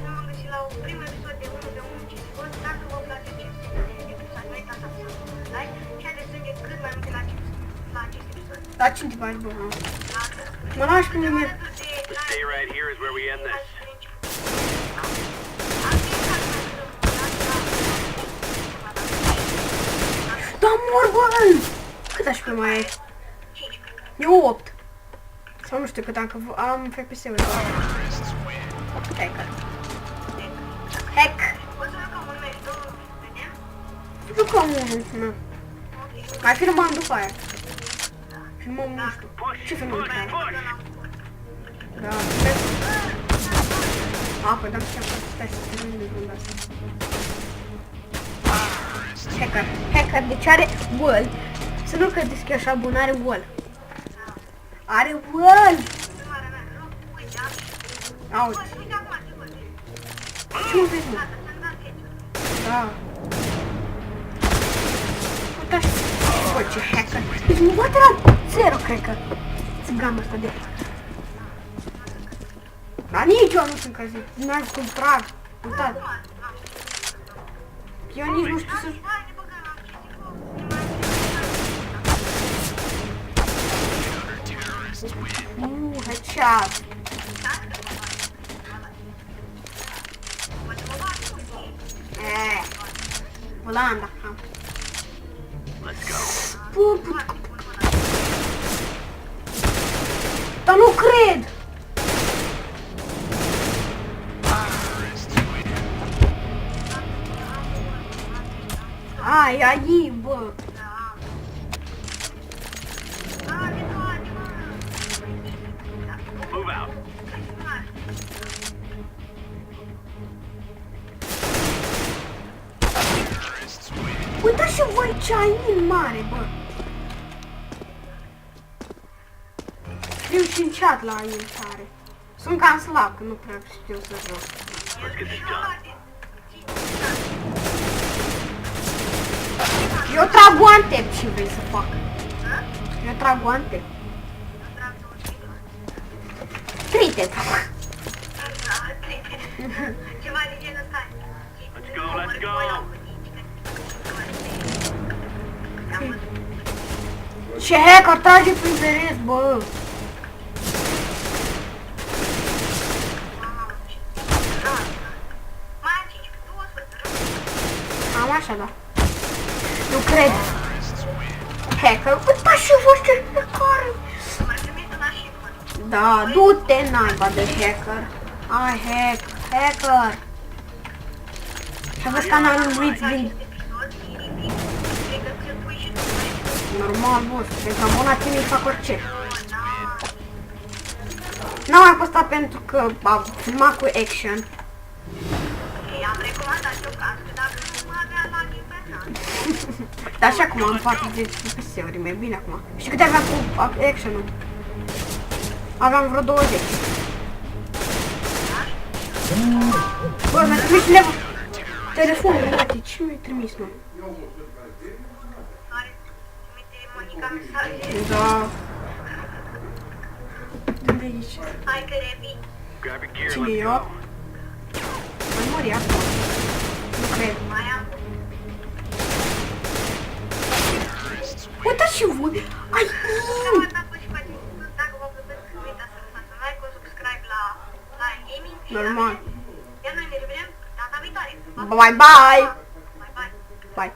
să mă găsi la primul episod de 1v1 CSGO. Dacă vă place acest episod, nu uitați să like și haideți să vedem cât mai multe la acest episod. Da, cine te faci, bă? Mă lași pe mine. Stay right here is where we end this. Da, mor, bă! Cât aș pe mai ai? Eu 8. Sau nu știu cât am FPS-uri. Hacker. Hack! Jucăm unul, nu. Mai filmăm după aia. Filmăm, nu știu. Ce filmăm pe aia? Da, vezi? Păi dăm și-am stai să termin de runda asta. Hacker. Hacker, deci are wall. Să nu credeți că e așa bun, are wall. Are wall! Auzi. Ce mă vezi, mă? Da. Uitați, bă, ce hacker. Deci mă bate la 0, cred că. Țigama asta de... Dar nici eu nu sunt căzit. N-am cum trag. Uitați. Eu nici nu știu să... Headshot. Volanda. Let's go. Dar nu cred. Ai, bă. Move out. Uitați și voi ce ai în mare, bă. Scriu și în chat la intrare. Sunt cam slab, că nu prea știu să joc. Let's get this done. Eu trag guante, ce vrei să fac? Eu trag guante. Trite. Ceva de genul ăsta. Let's go, let's go. Ce hacker trage prin pereți, bă. Am așa, da. Nu cred. Hacker, uitați și voi ce hacker. Da, du-te naiba de hacker. Ai hacker. Și aveți canalul Ritzling. Normal, boss, pentru abonații mi fac orice. N-am mai postat pentru că am filmat cu action. Am recomandat eu că dacă nu avea la infernal. Dar și acum am 40 FPS-uri, mai bine acum. Și câte aveam cu action-ul? Aveam vreo 20. Bă, mi-a trimis cineva telefonul, uite, ce mi-ai trimis, mă? Da. De aici. Hai că revii. Grab your gear, Cine let's e go. eu? Mai mori acum. Nu cred. Mai am. Uitați și voi! Ai! Dacă v-a plăcut, nu uitați să lăsați un like, un subscribe la Lion Gaming. Normal. Iar noi ne revedem data viitoare. Bye bye! Bye bye! Bye!